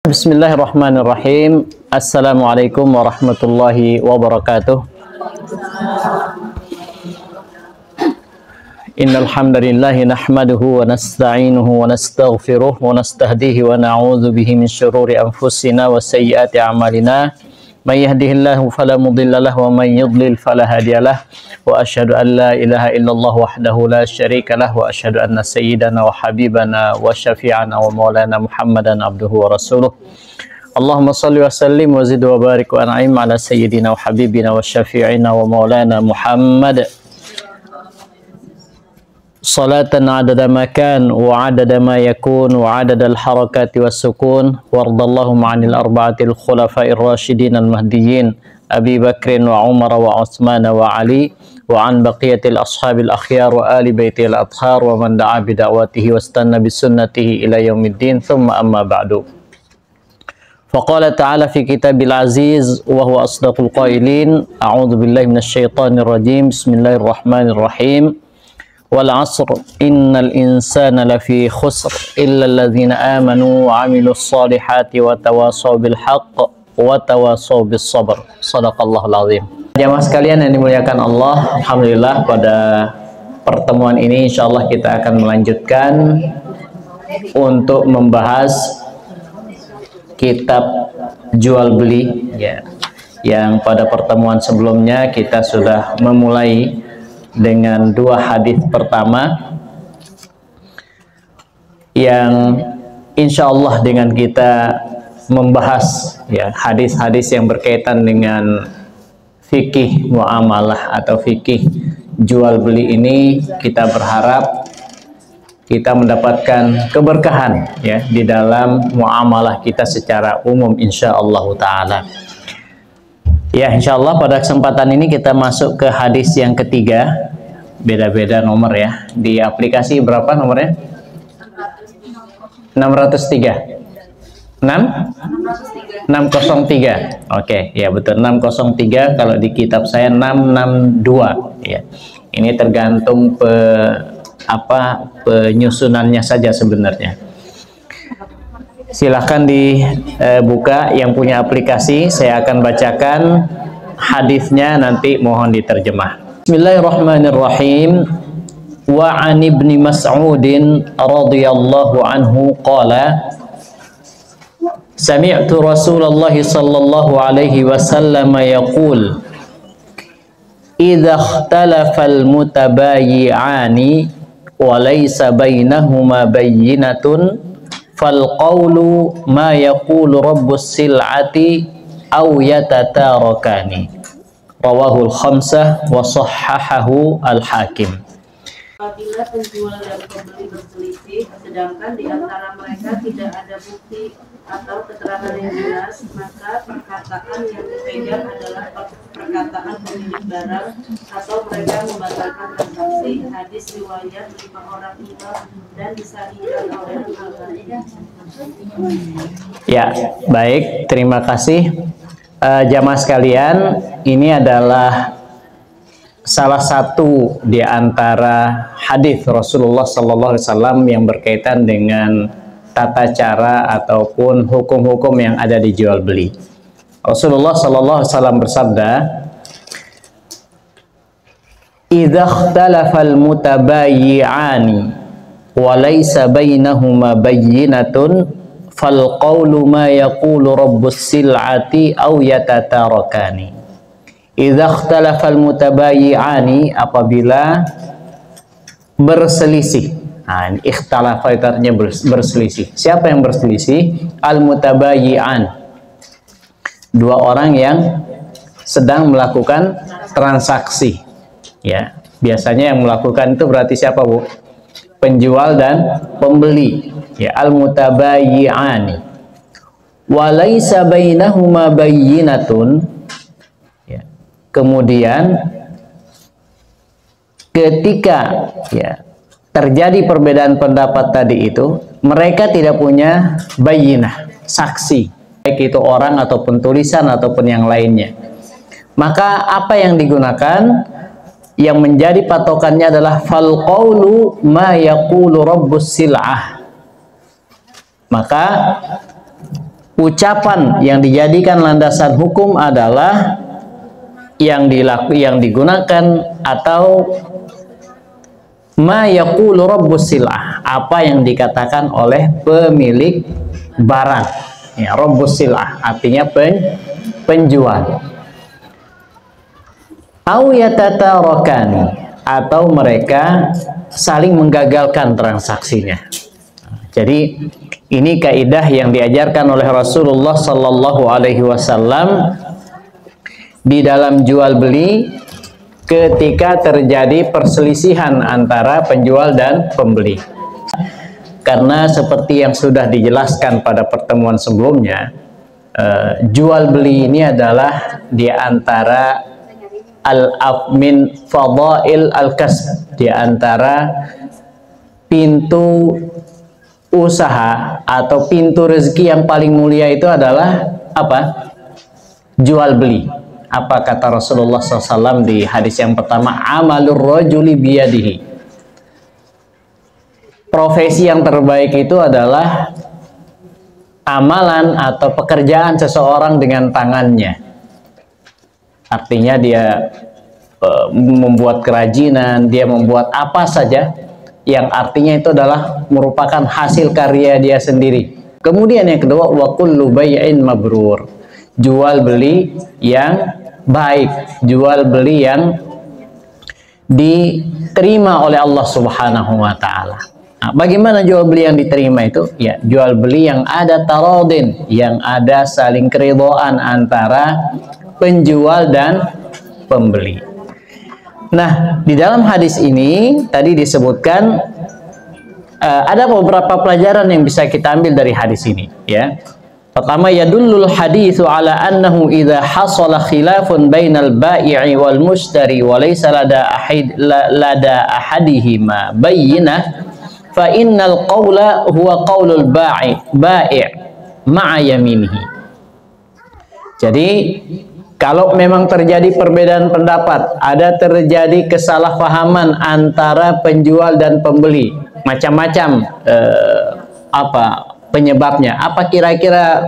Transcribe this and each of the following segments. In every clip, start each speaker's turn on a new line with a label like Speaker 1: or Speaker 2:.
Speaker 1: Bismillahirrahmanirrahim. Assalamualaikum warahmatullahi wabarakatuh. Innal hamdalillah nahmaduhu wa nasta'inuhu wa nastaghfiruh wa nastahdihi wa na'udzu bihi min shururi anfusina wa sayyiati a'malina. May yahdihillahu fala mudhillalah wa may yudlil fala hadiyalah. Wa asyhadu an la ilaha illallah wahdahu la syarikalah wa asyhadu anna sayyidana wa habibana wa syafi'ana wa maulana Muhammadan abduhu wa rasuluh. Allahumma salli wa sallim wa zid wa barik wa an'im ala sayyidina wa habibina wa syafi'ina wa maulana Muhammad. Salatan adada makan wa adada ma yakun wa adada al-harakati was-sukun wardallahu ma'anil arba'atil khulafa'ir rasyidin al-mahdiyyin Abi Bakrin wa Umar wa Utsman wa Ali wa an baqiyatil ashabil akhyar wa ali baitil athhar wa man da'a bi da'watihi wastanna bi sunnatihi ila yaumiddin thumma amma ba'du. Faqala ta'ala fi kitabil aziz wa huwa asdaqul qailin a'udzu billahi minasy syaithanir rajim bismillahirrahmanirrahim. Wal 'asr innal insana lafi khusr illa alladzina amanu wa 'amilus solihati wa tawasaw bil haqq wa tawasaw bis sabr. Shadaqallahul azim. Jamaah sekalian yang dimuliakan Allah, alhamdulillah pada pertemuan ini insyaallah kita akan melanjutkan untuk membahas kitab jual beli ya. Yang pada pertemuan sebelumnya kita sudah memulai dengan dua hadis pertama yang insya Allah dengan kita membahas ya hadis-hadis yang berkaitan dengan fikih muamalah atau fikih jual beli ini, kita berharap kita mendapatkan keberkahan ya di dalam muamalah kita secara umum insya Allah taala. Ya, insya Allah pada kesempatan ini kita masuk ke hadis yang ketiga. Beda-beda nomor ya. Di aplikasi berapa nomornya? 603. 603. Oke, ya betul 603. Kalau di kitab saya 662 ya. Ini tergantung penyusunannya saja sebenarnya. Silahkan dibuka yang punya aplikasi, saya akan bacakan hadisnya, nanti mohon diterjemah. Bismillahirrahmanirrahim. Wa 'an ibni Mas'udin radhiyallahu anhu qala sami'tu Rasulullah sallallahu alaihi wasallam yaqul idza ikhtalafa al-mutabayyi'ani wa laysa bainahuma bayyinatun fal qawlu ma yaqulu rabbus sil'ati aw yatatarakani. Rawahul khamsah wa sahhahahu al-hakim.
Speaker 2: Apabila penjual dan pembeli berselisih, sedangkan di antara mereka tidak ada bukti atau keterangan yang jelas, maka perkataan yang dipegang adalah perkataan pemilik barang, atau mereka membatalkan transaksi. Hadis riwayat 5 orang imam dan disahihkan oleh Al-Albani.
Speaker 1: Ya, baik, terima kasih jamaah sekalian. Ini adalah salah satu di antara hadis Rasulullah SAW yang berkaitan dengan tata cara ataupun hukum-hukum yang ada di jual beli. Rasulullah SAW bersabda, "Idza ikhtalafal mutabayyi'ani wa laysa bainahuma bayyinatun fal qawlu ma yaqulu rabbus sil'ati aw yatatarakani." Idza ikhtalafal mutabayyi'ani, apabila berselisih. Nah, ini ikhtalafa itu artinya berselisih. Siapa yang berselisih? Al-mutabayyi'an. Dua orang yang sedang melakukan transaksi. Ya, biasanya yang melakukan itu berarti siapa, Bu? Penjual dan pembeli. Ya, al-mutabayyi'ani. Wa laisa bainahuma bayyinatun. Kemudian ketika ya terjadi perbedaan pendapat tadi itu, mereka tidak punya bayyinah, saksi, baik itu orang ataupun tulisan ataupun yang lainnya. Maka apa yang digunakan, yang menjadi patokannya adalah fal qawlu ma yaqulu rabbus sil'ah. Maka ucapan yang dijadikan landasan hukum adalah yang digunakan atau ma yaqulu rabbus sil'ah, apa yang dikatakan oleh pemilik barang. Ya, rabbus sil'ah artinya penjual. Au yatatarakani, atau mereka saling menggagalkan transaksinya. Jadi ini kaidah yang diajarkan oleh Rasulullah Sallallahu Alaihi Wasallam di dalam jual beli ketika terjadi perselisihan antara penjual dan pembeli. Karena seperti yang sudah dijelaskan pada pertemuan sebelumnya, jual beli ini adalah di antara min fadail al-kasb, di antara pintu usaha atau pintu rezeki yang paling mulia itu adalah apa? Jual beli. Apa kata Rasulullah SAW di hadis yang pertama? Amalur rajuli biyadihi. Profesi yang terbaik itu adalah amalan atau pekerjaan seseorang dengan tangannya. Artinya dia membuat kerajinan, dia membuat apa saja yang artinya itu adalah merupakan hasil karya dia sendiri. Kemudian yang kedua, wa kullu bai'in mabrur. Jual beli yang baik, jual beli yang diterima oleh Allah Subhanahu wa taala. Nah, bagaimana jual beli yang diterima itu? Ya, jual beli yang ada taradin, yang ada saling keridhaan antara penjual dan pembeli. Nah, di dalam hadis ini tadi disebutkan ada beberapa pelajaran yang bisa kita ambil dari hadis ini, ya. Pertama, yadullul haditsu ala annahu idza hasala khilafun bainal bai'i wal mushtari wa laysa lada ahadihima bayyinah fa innal qawla huwa qaulul bai' ma'a yaminihi. Jadi kalau memang terjadi perbedaan pendapat, ada terjadi kesalahpahaman antara penjual dan pembeli, macam-macam apa penyebabnya? Apa kira-kira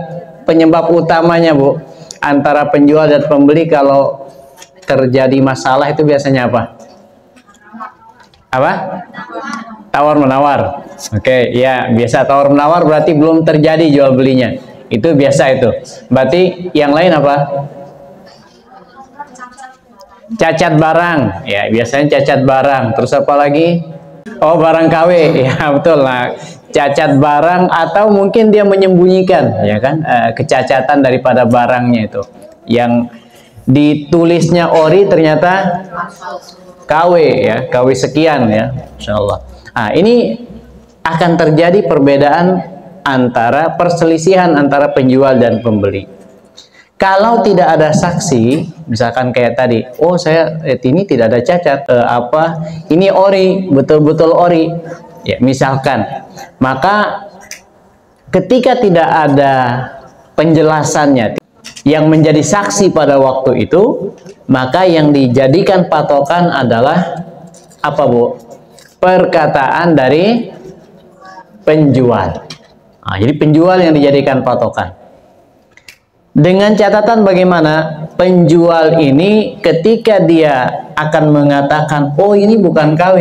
Speaker 1: penyebab utamanya, Bu? Antara penjual dan pembeli kalau terjadi masalah itu biasanya apa? Apa? Tawar-menawar. Oke, ya, biasa tawar-menawar berarti belum terjadi jual belinya. Itu biasa itu. Berarti yang lain apa? Cacat barang. Ya, biasanya cacat barang. Terus apa lagi? Oh, barang KW. Ya, betul lah. Cacat barang atau mungkin dia menyembunyikan, ya kan, kecacatan daripada barangnya itu. Yang ditulisnya ori ternyata KW, ya, KW sekian, ya, insyaallah. Nah, ini akan terjadi perbedaan antara perselisihan antara penjual dan pembeli. Kalau tidak ada saksi, misalkan kayak tadi, oh saya ini tidak ada cacat, ini ori, betul-betul ori, ya misalkan, maka ketika tidak ada penjelasannya yang menjadi saksi pada waktu itu, maka yang dijadikan patokan adalah apa, Bu? Perkataan dari penjual. Nah, jadi penjual yang dijadikan patokan. Dengan catatan bagaimana penjual ini ketika dia akan mengatakan, oh ini bukan KW,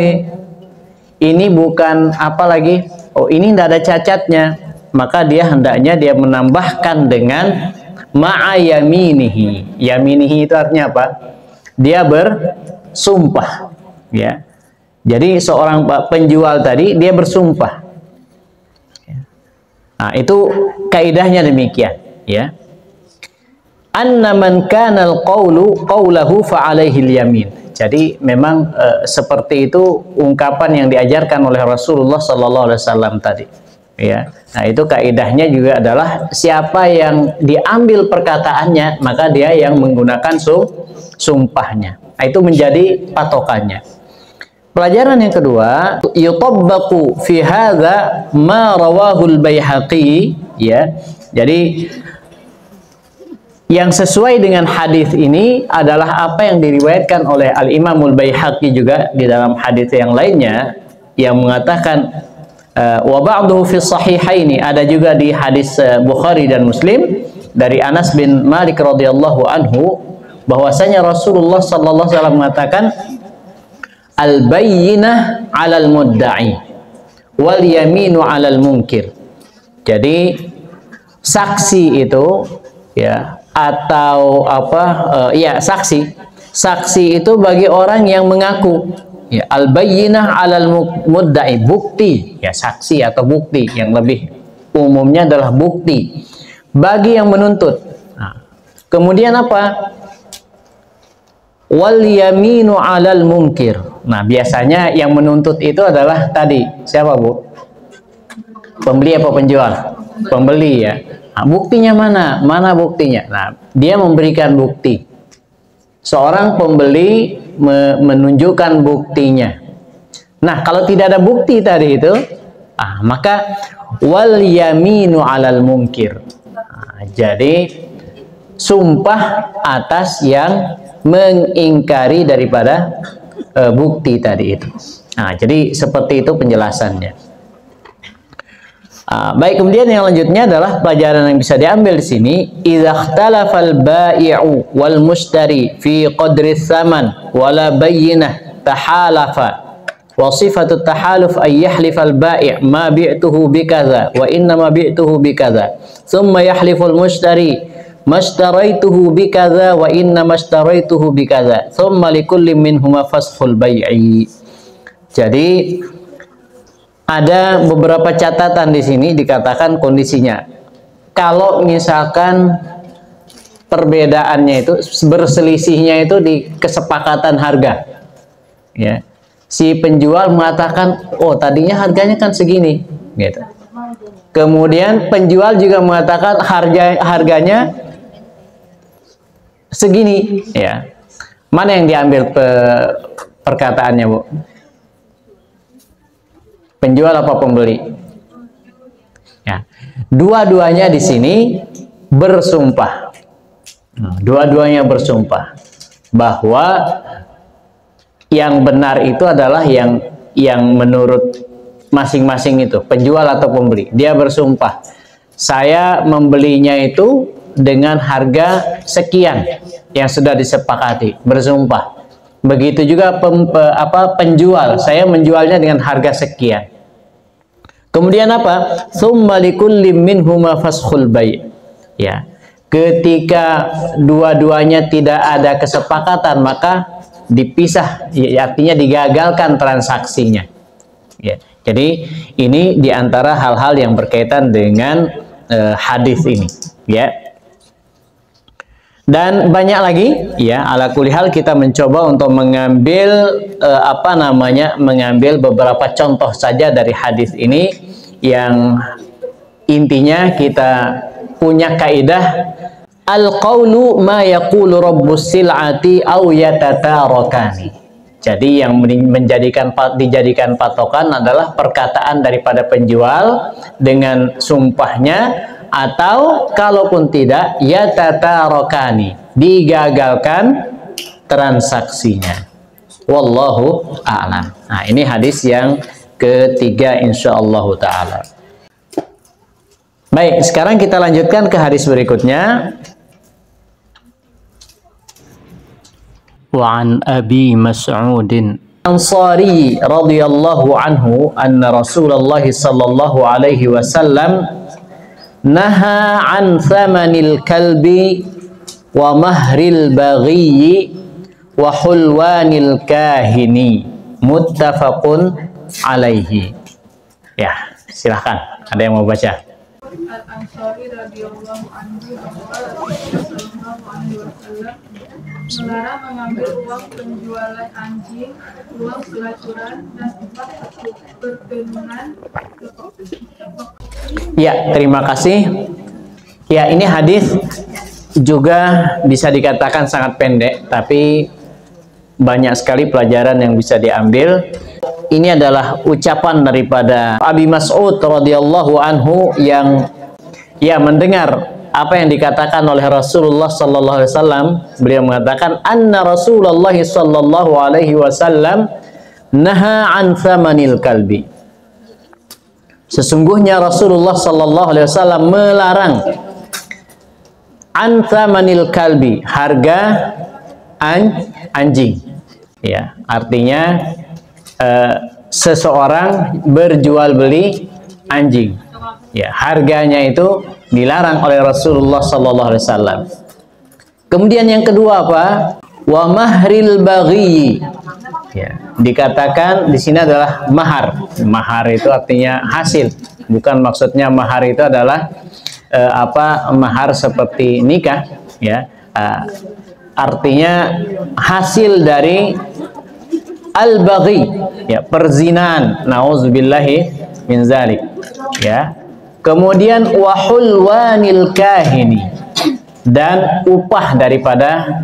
Speaker 1: ini bukan apa lagi, oh ini tidak ada cacatnya, maka dia hendaknya dia menambahkan dengan ma'a yaminihi. Yaminihi itu artinya apa? Dia bersumpah, ya. Jadi seorang penjual tadi dia bersumpah. Nah, itu kaidahnya demikian, ya. Anna man kana qawlahu fa alaihi yamin. Jadi memang seperti itu ungkapan yang diajarkan oleh Rasulullah sallallahu alaihi wasallam tadi, ya. Nah, itu kaidahnya juga adalah siapa yang diambil perkataannya, maka dia yang menggunakan sumpahnya. Nah, itu menjadi patokannya. Pelajaran yang kedua, yutabbaqu fi hadza ma rawahu al-Baihaqi, ya. Jadi yang sesuai dengan hadis ini adalah apa yang diriwayatkan oleh Al-Imamul Baihaqi juga di dalam hadis yang lainnya, yang mengatakan Wa ba'duhu fi sahihaini, ada juga di hadis Bukhari dan Muslim dari Anas bin Malik radhiyallahu anhu bahwasanya Rasulullah sallallahu alaihi wasallam mengatakan al-bayyinah 'alal mudda'i wal yaminu 'alal munkir. Jadi saksi itu ya, atau apa saksi itu bagi orang yang mengaku, ya, al-bayyinah 'alal mudda'i, bukti, ya, saksi atau bukti, yang lebih umumnya adalah bukti bagi yang menuntut. Nah, kemudian apa? Wal yaminu 'alal munkir. Nah, biasanya yang menuntut itu adalah tadi siapa, Bu? Pembeli apa penjual? Pembeli, ya. Nah, buktinya mana? Mana buktinya? Nah, dia memberikan bukti. Seorang pembeli menunjukkan buktinya. Nah, kalau tidak ada bukti tadi itu, maka wal yaminu 'alal munkir. Nah, jadi sumpah atas yang mengingkari daripada bukti tadi itu. Nah, jadi seperti itu penjelasannya. Baik, kemudian yang lanjutnya adalah pelajaran yang bisa diambil di sini. Idza ikhtalafal bai'u wal mushtari fi qadri tsaman wala bayyinah tahalafa wa sifatu tahaluf ay yahlifal bai' ma bi'tuhu bikadza wa inna ma bi'tuhu bikadza thumma yahliful mushtari mashtaraituhu bikadza wa inna mashtaraituhu bikadza thumma likulli minhuma faskhul bai'i. Jadi ada beberapa catatan di sini, dikatakan kondisinya. Kalau misalkan perbedaannya itu, berselisihnya itu di kesepakatan harga, ya, si penjual mengatakan, oh tadinya harganya kan segini, gitu. Kemudian penjual juga mengatakan harganya segini, ya. Mana yang diambil perkataannya, Bu? Penjual apa pembeli? Ya, dua-duanya di sini bersumpah. Dua-duanya bersumpah bahwa yang benar itu adalah yang menurut masing-masing itu, penjual atau pembeli. Dia bersumpah, saya membelinya itu dengan harga sekian yang sudah disepakati, bersumpah. Begitu juga penjual, saya menjualnya dengan harga sekian. Kemudian apa? Tsumma likulli minhuma faskhul bai'. Ya. Ketika dua-duanya tidak ada kesepakatan, maka dipisah, ya, artinya digagalkan transaksinya. Ya. Jadi ini diantara hal-hal yang berkaitan dengan hadis ini, ya. Dan banyak lagi, ya, ala kulli hal kita mencoba untuk mengambil mengambil beberapa contoh saja dari hadis ini, yang intinya kita punya kaidah al-qaulu ma yaqulu rabbus sil'ati aw yatatarakani. Jadi yang dijadikan patokan adalah perkataan daripada penjual dengan sumpahnya, atau kalaupun tidak, yatatarakani, digagalkan transaksinya. Wallahu a'lam. Nah, ini hadis yang ketiga insyaallah taala. Baik, sekarang kita lanjutkan ke hadis berikutnya. Wa an Abi Mas'udin Ansari radhiyallahu anhu anna Rasulullah sallallahu alaihi wasallam naha an thamanil kalbi wa mahril baghi wa hulwanil kahini, muttafaqun alaihi. Ya, silahkan, ada yang mau baca?
Speaker 3: Al-Ansari radhiyallahu anhu bahwa Rasulullah sallallahu alaihi wasallam melarang mengambil uang penjualan anjing, uang pelacuran, dan uang berkenan.
Speaker 1: Ya, terima kasih. Ya, ini hadis juga bisa dikatakan sangat pendek, tapi banyak sekali pelajaran yang bisa diambil. Ini adalah ucapan daripada Abi Mas'ud radhiyallahu anhu yang mendengar apa yang dikatakan oleh Rasulullah sallallahu alaihi wasallam. Beliau mengatakan anna Rasulullah sallallahu alaihi wasallam naha an thamanil kalbi. Sesungguhnya Rasulullah sallallahu alaihi wasallam melarang an thamanil kalbi, harga anjing. Ya, artinya seseorang berjual beli anjing. Ya, harganya itu dilarang oleh Rasulullah sallallahu alaihi wasallam. Kemudian yang kedua apa? Wa mahril baghi. Ya, dikatakan di sini adalah mahar. Mahar itu artinya hasil. Bukan maksudnya mahar itu adalah mahar seperti nikah, ya. Artinya hasil dari al-baghi, ya, perzinaan. Nauzubillahi min zalik. Ya. Kemudian wa hulwanil kahini, dan upah daripada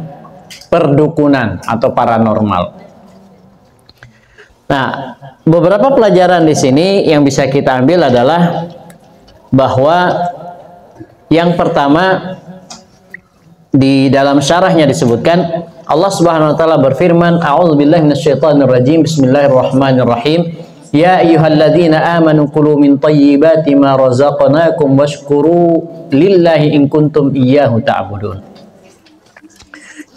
Speaker 1: perdukunan atau paranormal. Nah, beberapa pelajaran di sini yang bisa kita ambil adalah bahwa yang pertama, di dalam syarahnya disebutkan Allah Subhanahu wa taala berfirman, a'udzubillahi minasyaitonirrajim, bismillahirrahmanirrahim, ya ayyuhalladzina amanu kulu min thayyibati ma razaqnakum washkuru lillahi in kuntum iyyahu ta'budun.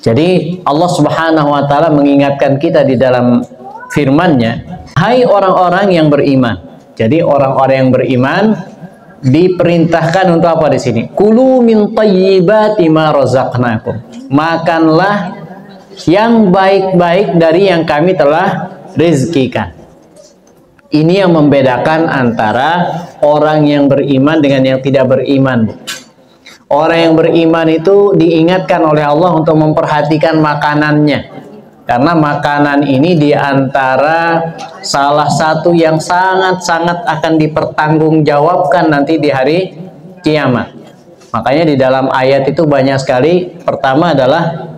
Speaker 1: Jadi Allah Subhanahu wa taala mengingatkan kita di dalam firman-Nya, hai orang-orang yang beriman. Jadi orang-orang yang beriman diperintahkan untuk apa di sini? Kulu min thayyibati ma razaqnakum. Makanlah yang baik-baik dari yang kami telah rizkikan. Ini yang membedakan antara orang yang beriman dengan yang tidak beriman, Bu. Orang yang beriman itu diingatkan oleh Allah untuk memperhatikan makanannya. Karena makanan ini diantara salah satu yang sangat-sangat akan dipertanggungjawabkan nanti di hari kiamat. Makanya di dalam ayat itu banyak sekali. Pertama adalah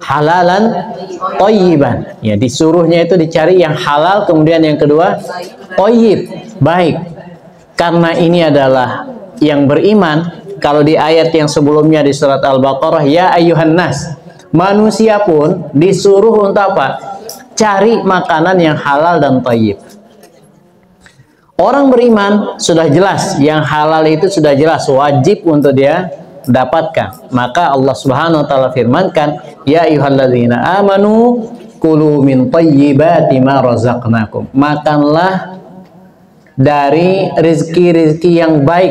Speaker 1: halalan thayyiban. Ya, disuruhnya itu dicari yang halal. Kemudian yang kedua thayyib, baik. Karena ini adalah yang beriman. Kalau di ayat yang sebelumnya di surat Al-Baqarah, ya ayyuhan nas, manusia pun disuruh untuk apa? Cari makanan yang halal dan thayyib. Orang beriman sudah jelas, yang halal itu sudah jelas, wajib untuk dia dapatkan. Maka Allah Subhanahu wa taala firmankan, ya ayyuhalladzina amanu kulu min thayyibati ma razaqnakum. Makanlah dari rizki-rizki yang baik,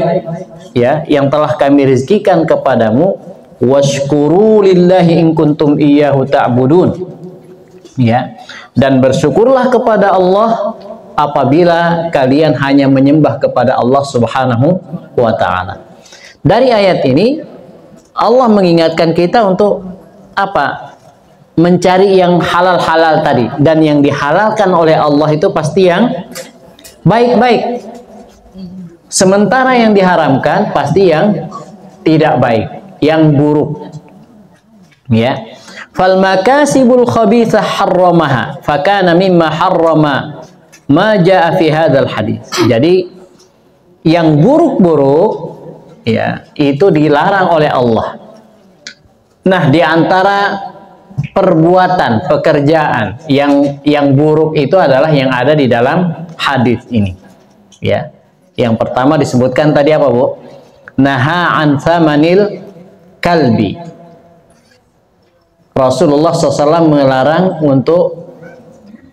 Speaker 1: ya, yang telah kami rizkikan kepadamu. Washkuru lillahi in kuntum iyyahu ta'budun. Ya, dan bersyukurlah kepada Allah apabila kalian hanya menyembah kepada Allah Subhanahu wa taala. Dari ayat ini Allah mengingatkan kita untuk apa? Mencari yang halal-halal tadi, dan yang dihalalkan oleh Allah itu pasti yang baik-baik. Sementara yang diharamkan pasti yang tidak baik, yang buruk. Ya. Fal makasibul khabithah harramaha fakana mimma harrama ma jaa fi hadzal hadis. Jadi yang buruk-buruk, ya, itu dilarang oleh Allah. Nah, di antara perbuatan, pekerjaan yang buruk itu adalah yang ada di dalam hadis ini. Ya. Yang pertama disebutkan tadi apa, Bu? Naha an thamanil kalbi. Rasulullah SAW melarang untuk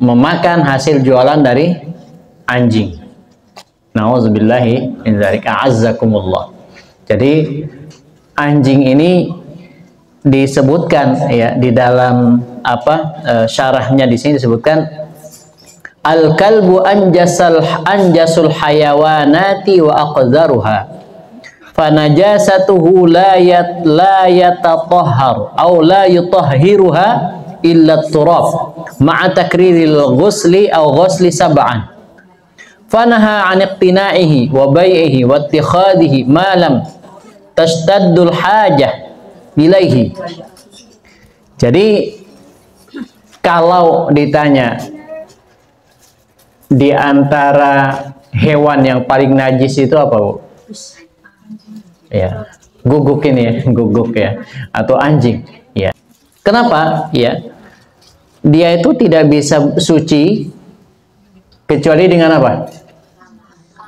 Speaker 1: memakan hasil jualan dari anjing. Nauzubillahi min dzalik, a'azzakumullah. Jadi anjing ini disebutkan, ya, di dalam syarahnya di sini disebutkan al-kalbu anjasul hayawanati wa aqdharuha fanajasatuhu la yatatahhar aw la yutahhiruha illa turab ma'a takriril ghusli aw ghusli sab'an fanaha 'an iqtina'ihi wa bai'ihi wa ittikhadhihi ma lam tashtaddul hajah ilaihi. Jadi kalau ditanya di antara hewan yang paling najis itu apa, Bu? Ya, guguk ini ya, guguk ya, atau anjing. Ya. Kenapa? Ya, dia itu tidak bisa suci kecuali dengan apa?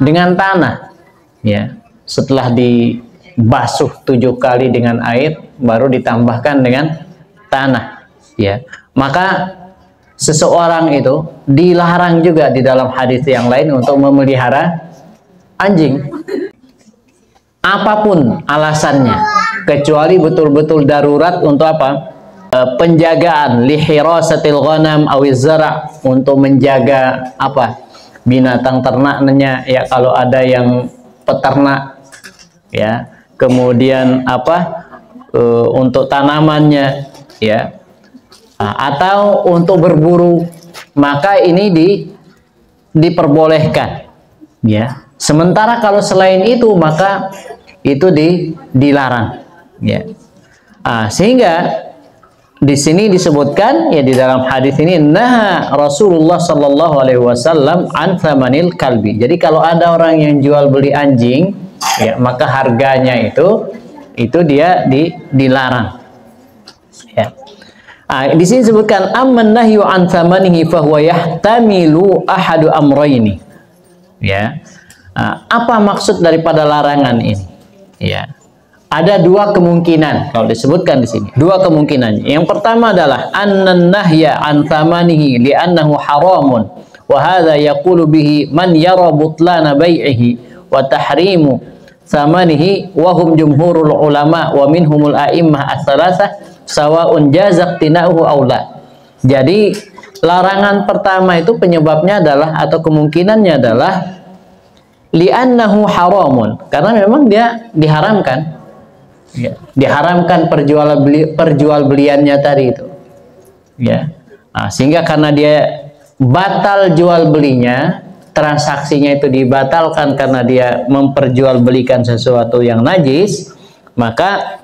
Speaker 1: dengan tanah, ya. Setelah dibasuh 7 kali dengan air, baru ditambahkan dengan tanah, ya. Maka seseorang itu dilarang juga di dalam hadis yang lain untuk memelihara anjing, apapun alasannya, kecuali betul-betul darurat untuk apa? Penjagaan lihirasatil ghanam awiz zara', untuk menjaga apa? Binatang ternaknya, ya, kalau ada yang peternak, ya. Kemudian apa? Untuk tanamannya, ya. Atau untuk berburu, maka ini diperbolehkan, ya. Sementara kalau selain itu, maka itu dilarang, ya. Sehingga di sini disebutkan, ya, di dalam hadis ini, nah Rasulullah Shallallahu Alaihi Wasallam an thamanil kalbi. Jadi kalau ada orang yang jual beli anjing, ya, maka harganya itu dia dilarang, ya. Di sini disebutkan amman nahyu an thamanihi fa huwa yahtamilu ahadu amrayni, ya. Apa maksud daripada larangan ini? Ya. Ada 2 kemungkinan kalau disebutkan di sini. 2 kemungkinan. Yang pertama adalah annan nahya an thamanihi li'annahu haramun wa hadza yaqulu bihi man yara butlana bai'ihi wa tahrimu thamanihi wa hum jumhurul ulama wa minhumul a'immah ats-tsalatsah sawa'un jazaq tina'uhu aw la. Jadi larangan pertama itu penyebabnya adalah, atau kemungkinannya adalah, li'annahu haramun, karena memang dia diharamkan, ya, diharamkan perjualbeliannya tadi itu, ya. Sehingga karena dia batal jual belinya, transaksinya itu dibatalkan karena dia memperjualbelikan sesuatu yang najis, maka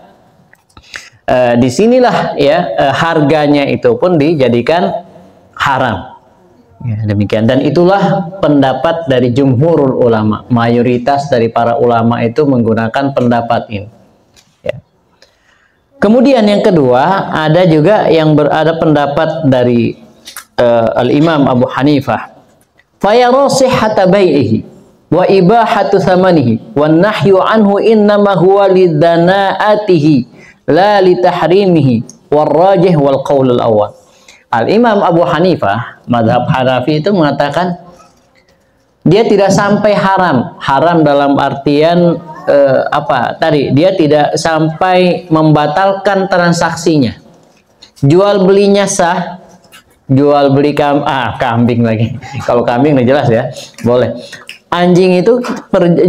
Speaker 1: disinilah, ya, harganya itu pun dijadikan haram, ya, demikian. Dan itulah pendapat dari jumhurul ulama, mayoritas dari para ulama itu menggunakan pendapat ini, ya. Kemudian yang kedua, ada juga yang berada pendapat dari al-Imam Abu Hanifah, fayara sihhata bai'ihi wa ibahatu thamanihi wan nahyu anhu innama huwa lidana'atihi la li tahrimihi warrajih wal qaulul awal. Al-Imam Abu Hanifah, mazhab Hanafi, itu mengatakan dia tidak sampai haram. Haram dalam artian apa tadi? Dia tidak sampai membatalkan transaksinya. Jual belinya sah. Jual beli kambing lagi. Kalau kambing udah jelas, ya, boleh. Anjing itu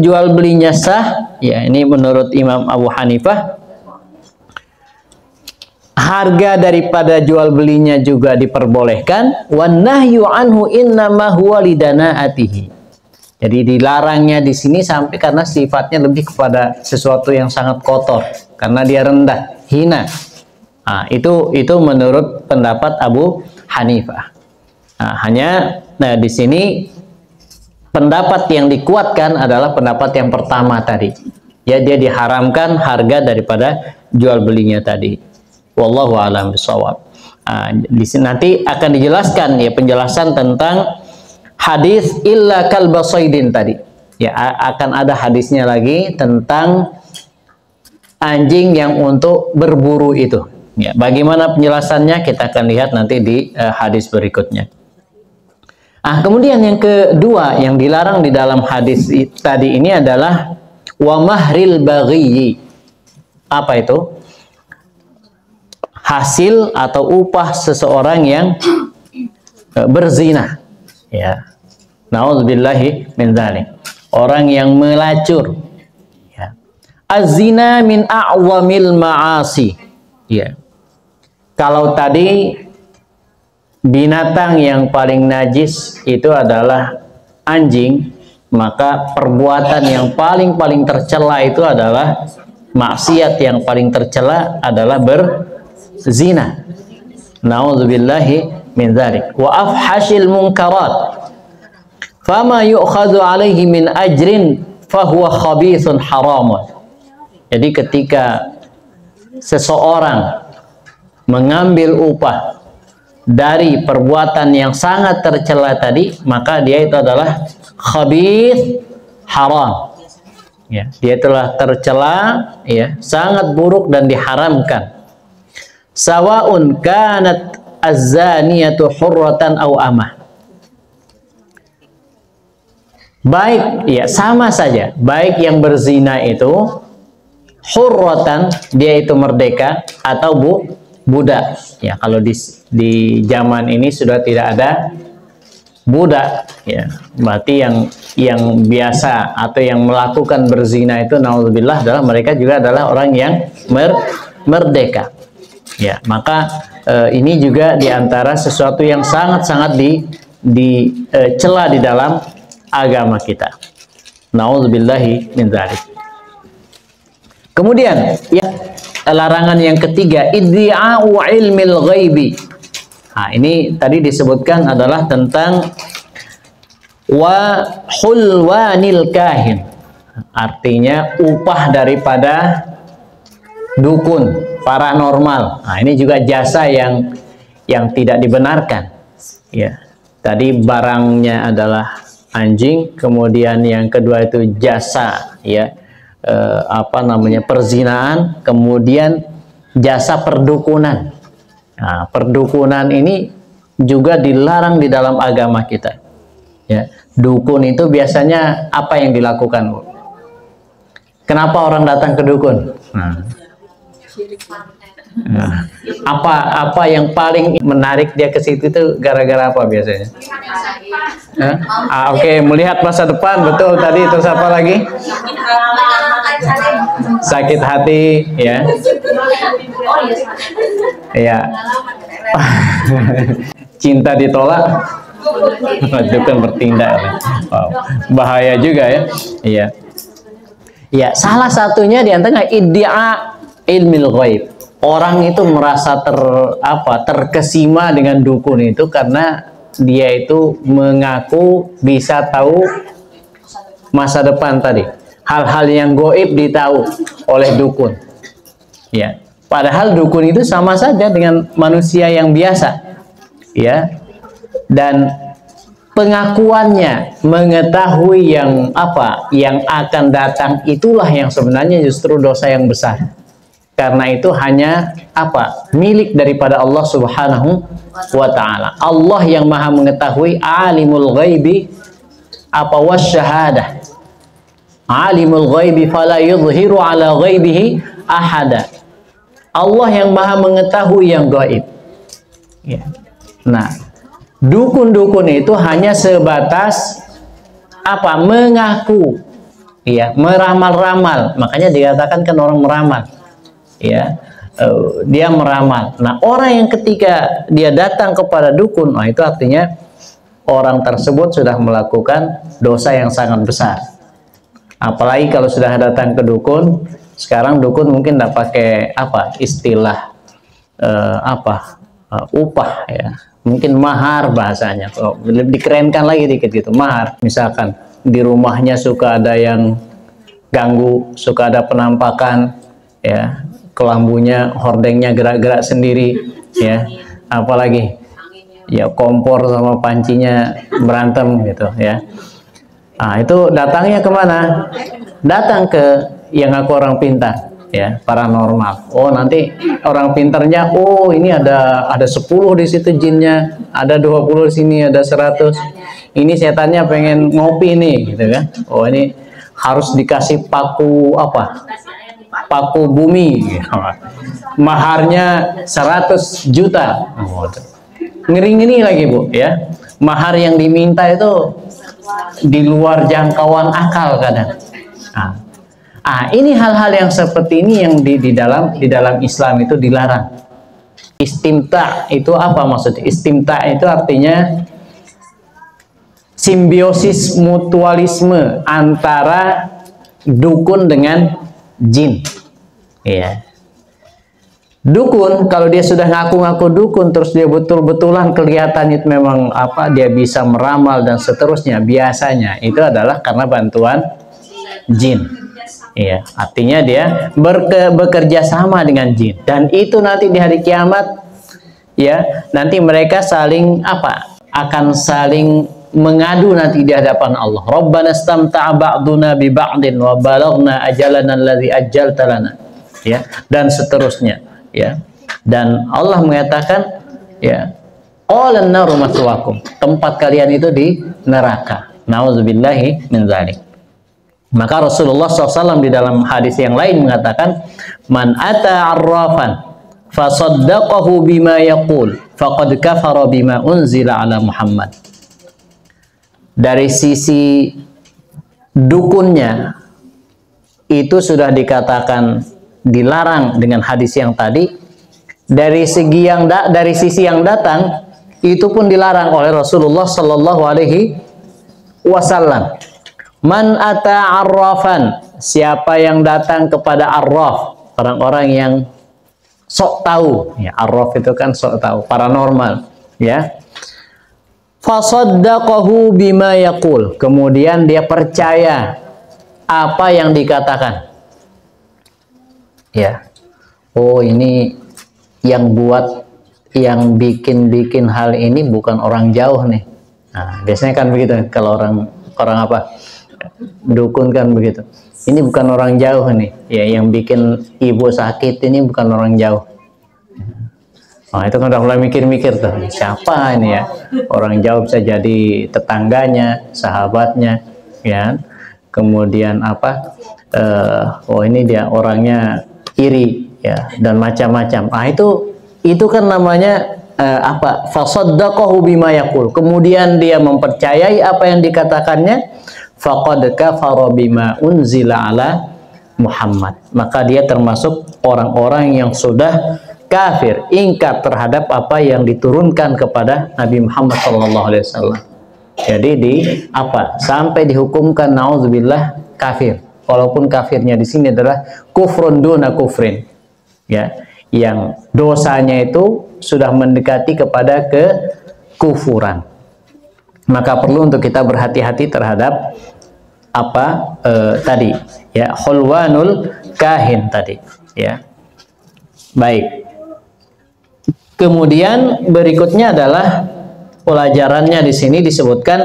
Speaker 1: jual belinya sah, ya, ini menurut Imam Abu Hanifah. Harga daripada jual belinya juga diperbolehkan. Wan nahyu anhu innama huwa lidana'atihi. Jadi dilarangnya di sini sampai karena sifatnya lebih kepada sesuatu yang sangat kotor, karena dia rendah, hina. Itu menurut pendapat Abu Hanifah. Nah, di sini pendapat yang dikuatkan adalah pendapat yang pertama tadi. Ya, dia diharamkan harga daripada jual belinya tadi. Wallahu a'lam bishawab. Di sini nanti akan dijelaskan, ya, penjelasan tentang hadis illa kalba saydin tadi. Ya, akan ada hadisnya lagi tentang anjing yang untuk berburu itu. Ya, bagaimana penjelasannya kita akan lihat nanti di hadis berikutnya. Kemudian yang kedua yang dilarang di dalam hadis tadi ini adalah wa mahril baghi. Apa itu? Hasil atau upah seseorang yang berzina, ya. Nauzubillahi min dzalik. Orang yang melacur, ya. Az-zina min a'zamil ma'asi, ya. Kalau tadi binatang yang paling najis itu adalah anjing, maka perbuatan yang paling tercela itu adalah maksiat, yang paling tercela adalah berzina. Nauzubillahi min dzalik. Wa afhashil munkarat fama yu'khadhu alaihi min ajrin fahuwa khabithun haramun. Jadi ketika seseorang mengambil upah dari perbuatan yang sangat tercela tadi, maka dia itu adalah khabith, haram. Ya, dia telah tercela, ya, sangat buruk dan diharamkan. Sawaun kanat az-zaniyatu hurratan aw amah. Baik, ya, sama saja. Baik yang berzina itu hurratan, dia itu merdeka, atau budak. Ya, kalau di zaman ini sudah tidak ada budak, ya, berarti yang biasa atau yang melakukan berzina itu naudzubillah adalah mereka juga adalah orang yang merdeka. Ya, maka ini juga diantara sesuatu yang sangat-sangat dicela di dalam agama kita. Naudzubillahi min dzalik. Kemudian ya, larangan yang ketiga, iddi'a'u ilmil ghaibi. Nah, ini tadi disebutkan adalah tentang wa hulwanil kahin, artinya upah daripada dukun paranormal. Nah, ini juga jasa yang tidak dibenarkan. Ya, tadi barangnya adalah anjing, kemudian yang kedua itu jasa, ya, perzinaan, kemudian jasa perdukunan. Nah, perdukunan ini juga dilarang di dalam agama kita. Ya, dukun itu biasanya apa yang dilakukan, Bu? Kenapa orang datang ke dukun? Nah, apa yang paling menarik dia ke situ itu gara-gara apa biasanya? Oke, melihat masa depan, betul tadi. Terus apa lagi? Sakit hati, ya. Ya. Cinta ditolak, dukun bertindak. Wow, bahaya juga, ya. Iya. Ya, salah satunya di antara iddia ilmil ghaib. Orang itu merasa terkesima dengan dukun itu karena dia itu mengaku bisa tahu masa depan tadi. Hal-hal yang gaib ditahu oleh dukun. Ya, padahal dukun itu sama saja dengan manusia yang biasa. Ya. Dan pengakuannya mengetahui yang akan datang itulah yang sebenarnya justru dosa yang besar. Karena itu hanya milik daripada Allah Subhanahu wa ta'ala. Allah yang maha mengetahui, alimul ghaibi wasyahadah. Alimul ghaibi fala yudhiru ala ghaibihi ahada. Allah yang maha mengetahui yang gaib. Ya. Nah, dukun-dukun itu hanya sebatas mengaku, ya, meramal-ramal. Makanya dikatakan kan orang meramal. Ya, dia meramal. Nah, orang yang ketika dia datang kepada dukun, itu artinya orang tersebut sudah melakukan dosa yang sangat besar. Apalagi kalau sudah datang ke dukun, sekarang dukun mungkin tidak pakai istilah upah, ya, mungkin mahar bahasanya. Kalau lebih dikerenkan lagi dikit gitu, mahar. Misalkan di rumahnya suka ada yang ganggu, suka ada penampakan, ya, kelambunya, hordengnya gerak-gerak sendiri, ya, apalagi ya kompor sama pancinya berantem gitu, ya. Nah, itu datangnya kemana? Datang ke yang aku orang pintar, ya, paranormal. Oh, nanti orang pintarnya, oh ini ada 10 di situ jinnya, ada 20 di sini, ada 100. Ini setannya pengen ngopi nih, gitu kan? Oh, ini harus dikasih paku paku bumi, maharnya 100 juta. Ngeri-ngeri lagi, Bu, ya. Mahar yang diminta itu di luar jangkauan akal kadang. Ini hal-hal yang seperti ini yang di dalam Islam itu dilarang. Istimta itu apa maksudnya? Istimta itu artinya simbiosis mutualisme antara dukun dengan jin. Ya. Dukun kalau dia sudah ngaku-ngaku dukun, terus dia betul-betulan kelihatan itu memang dia bisa meramal dan seterusnya, biasanya itu adalah karena bantuan jin. Iya, artinya dia bekerja sama dengan jin, dan itu nanti di hari kiamat, ya, nanti mereka saling akan saling mengadu nanti di hadapan Allah. Rabbana istamta'a ba'duna bi ba'din wa balaghna ajalana alladzi ajjalta lana. Ya, dan seterusnya, ya. Dan Allah mengatakan, ya, qalan naru maswaakum. Tempat kalian itu di neraka. Nauzubillahi min dzalik. Maka Rasulullah SAW di dalam hadis yang lain mengatakan, man ata arrafan fasaddaqahu bima yaqul faqad kafara bima unzila ala Muhammad. Dari sisi dukunnya itu sudah dikatakan dilarang dengan hadis yang tadi. Dari sisi yang datang itu pun dilarang oleh Rasulullah sallallahu alaihi wasallam. Man ata arrafan, siapa yang datang kepada arraf, orang-orang yang sok tahu, ya, arraf itu kan sok tahu, paranormal, ya. Fasaddaqahu bima yaqul, kemudian dia percaya apa yang dikatakan. Ya. Oh, ini yang yang bikin hal ini bukan orang jauh nih. Nah, biasanya kan begitu kalau orang apa? Dukun kan begitu. Ini bukan orang jauh nih, ya, yang bikin ibu sakit ini bukan orang jauh. Nah, itu kan udah mulai mikir-mikir tuh, siapa ini ya? Orang jauh bisa jadi tetangganya, sahabatnya, ya. Kemudian apa? Oh, ini dia orangnya iri, ya, dan macam-macam. Ah, itu kan namanya apa? Fasaddaqahu bima yaqul. Kemudian dia mempercayai apa yang dikatakannya. Faqad kafara bima unzila ala Muhammad. Maka dia termasuk orang-orang yang sudah kafir, ingkar terhadap apa yang diturunkan kepada Nabi Muhammad SAW. Jadi sampai dihukumkan nauzubillah kafir. Walaupun kafirnya di sini adalah kufrun duna kufrin. Ya, yang dosanya itu sudah mendekati kepada kekufuran. Maka perlu untuk kita berhati-hati terhadap tadi, ya, khulwanul kahin tadi, ya. Baik. Kemudian berikutnya adalah pelajarannya di sini disebutkan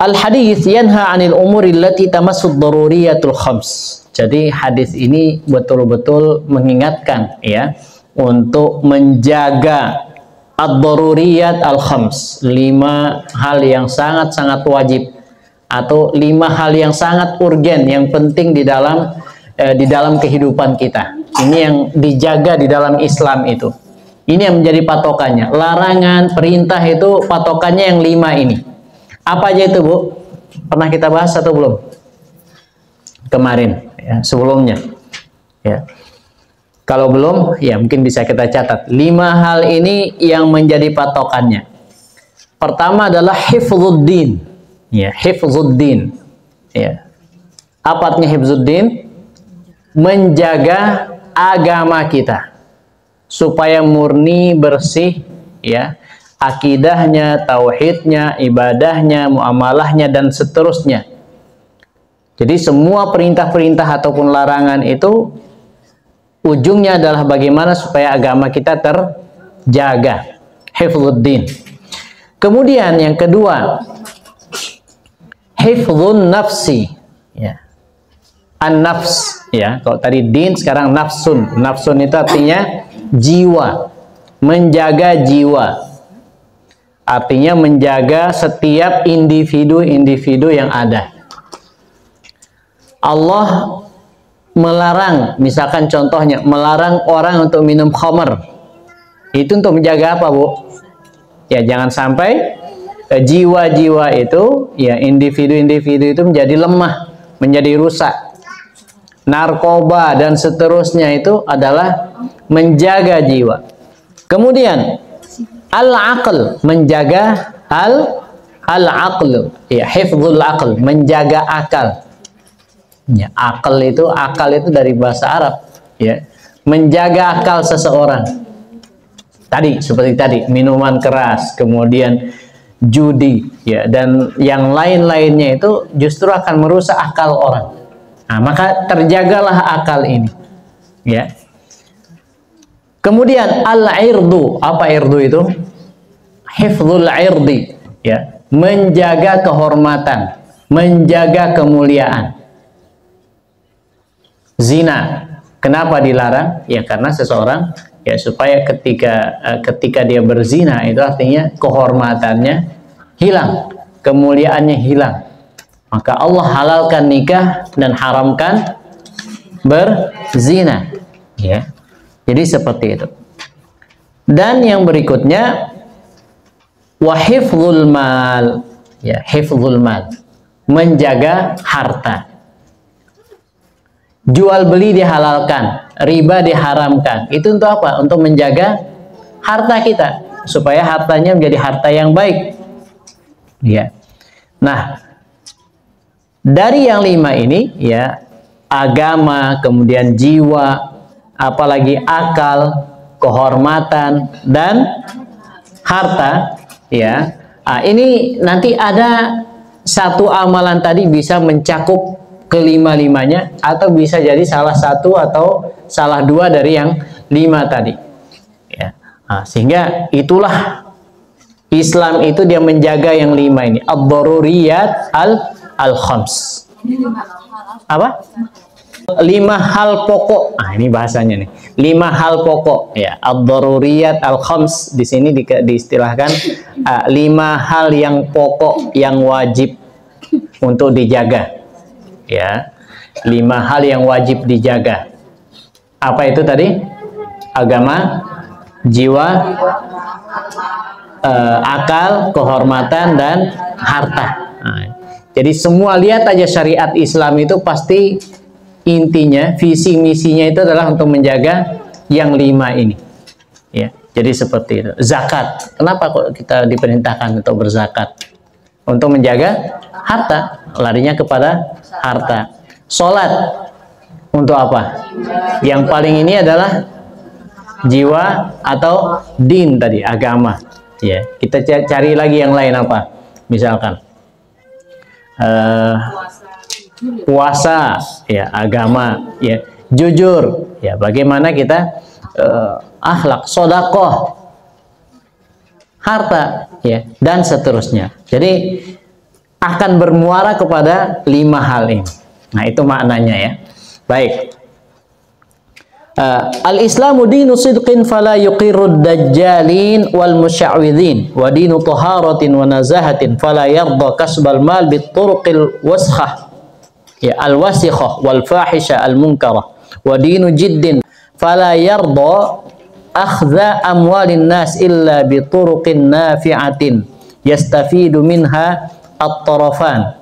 Speaker 1: al-hadits yanha 'anil umuri allati tamassud daruriyatul khams. Jadi hadis ini betul-betul mengingatkan, ya, untuk menjaga ad-daruriyat al-khams, 5 hal yang sangat-sangat wajib atau 5 hal yang sangat urgen yang penting di dalam kehidupan kita. Ini yang dijaga di dalam Islam itu. Ini yang menjadi patokannya. Larangan, perintah itu patokannya yang 5 ini. Apa aja itu, Bu? Pernah kita bahas atau belum? Kemarin, ya, sebelumnya. Ya. Kalau belum, ya mungkin bisa kita catat. 5 hal ini yang menjadi patokannya. Pertama adalah hifzuddin. Ya, hifzuddin. Ya. Apa artinya hifzuddin? Menjaga agama kita supaya murni, bersih, ya, akidahnya, tauhidnya, ibadahnya, muamalahnya, dan seterusnya. Jadi semua perintah-perintah ataupun larangan itu ujungnya adalah bagaimana supaya agama kita terjaga. Hifzuddin. Kemudian yang kedua, hifdzun nafsi, ya. An-nafs, ya. Kalau tadi din, sekarang nafsun. Nafsun itu artinya jiwa, menjaga jiwa. Artinya menjaga setiap individu-individu yang ada. Allah melarang, misalkan contohnya, melarang orang untuk minum khamr. Itu untuk menjaga apa, Bu? Ya, jangan sampai jiwa-jiwa itu, ya, individu-individu itu menjadi lemah, menjadi rusak. Narkoba dan seterusnya itu adalah menjaga jiwa. Kemudian al-aql, menjaga al-aql, ya, hifdzul aql, menjaga akal. Ya, akal itu dari bahasa Arab, ya, menjaga akal seseorang. Tadi seperti tadi, minuman keras, kemudian judi, ya, dan yang lain-lainnya itu justru akan merusak akal orang. Nah, maka terjagalah akal ini, ya. Kemudian al-irdu, apa irdu itu? Hifdzul irdi, ya, menjaga kehormatan, menjaga kemuliaan. Zina, kenapa dilarang? Ya karena seseorang ya supaya ketika dia berzina itu artinya kehormatannya hilang, kemuliaannya hilang. Maka Allah halalkan nikah dan haramkan berzina. Ya, jadi seperti itu. Dan yang berikutnya wahifdzul mal, ya hifdzul mal, menjaga harta. Jual beli dihalalkan, riba diharamkan. Itu untuk apa? Untuk menjaga harta kita supaya hartanya menjadi harta yang baik. Ya. Nah, dari yang 5 ini ya, agama, kemudian jiwa, apalagi akal, kehormatan dan harta, ya. Nah, ini nanti ada satu amalan tadi bisa mencakup kelima-limanya, atau bisa jadi salah satu atau salah dua dari yang 5 tadi. Ya. Nah, sehingga itulah Islam itu dia menjaga yang 5 ini, ad-daruriyat al-khams. Apa? 5 hal pokok. Ah, ini bahasanya nih. 5 hal pokok ya. Ad-daruriyat al-khams di sini diistilahkan 5 hal yang pokok yang wajib untuk dijaga. Ya. 5 hal yang wajib dijaga. Apa itu tadi? Agama, jiwa, akal, kehormatan dan harta. Nah, jadi semua lihat aja syariat Islam itu pasti intinya, visi misinya itu adalah untuk menjaga yang 5 ini. Ya, jadi seperti itu. Zakat. Kenapa kok kita diperintahkan untuk berzakat? Untuk menjaga harta, larinya kepada harta. Salat untuk apa? Yang paling ini adalah jiwa atau din tadi, agama. Ya, kita cari lagi yang lain apa? Misalkan puasa, ya agama, ya jujur, ya bagaimana kita akhlak, sedekah, harta, ya dan seterusnya. Jadi akan bermuara kepada 5 hal ini. Nah itu maknanya ya. Baik. Al-Islamu dinu sidqin fala yuqirrud dajjalin wal musya'widhin wa dinu taharatin wa nazahatin fala yarda kasbal mal bit turuqil waskhah ya al-wasikhah wal fahisha al munkarah wa dinu jiddin fala yarda akhdha amwalin nas illa bi turuqin nafi'atin yastafidu minha at-tarafan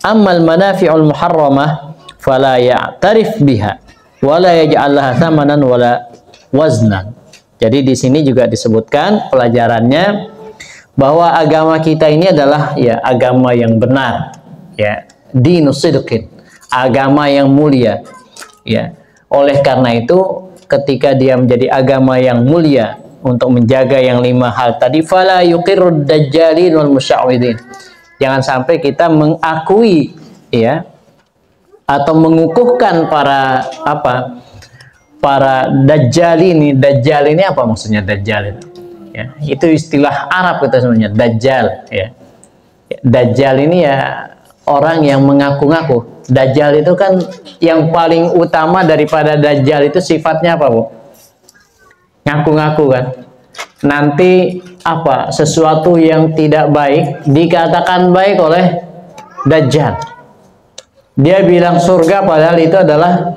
Speaker 1: amma al-manafi'ul muharramah fala ya'tarif biha wala yaj'alaha thamanan wala waznan. Jadi di sini juga disebutkan pelajarannya bahwa agama kita ini adalah ya agama yang benar, ya dinus sidqin, agama yang mulia, ya. Oleh karena itu ketika dia menjadi agama yang mulia untuk menjaga yang 5 hal tadi, fala yuqirrud dajjalin wal musya'widin. Jangan sampai kita mengakui ya atau mengukuhkan para dajjal ini. Dajjal ini apa maksudnya dajjal itu? Ya, itu istilah Arab kita sebenarnya, dajjal ya. Dajjal ini ya orang yang mengaku-ngaku. Dajjal itu kan yang paling utama daripada dajjal itu sifatnya apa, Bu? Ngaku-ngaku kan. Nanti apa? Sesuatu yang tidak baik dikatakan baik oleh dajjal. Dia bilang surga padahal itu adalah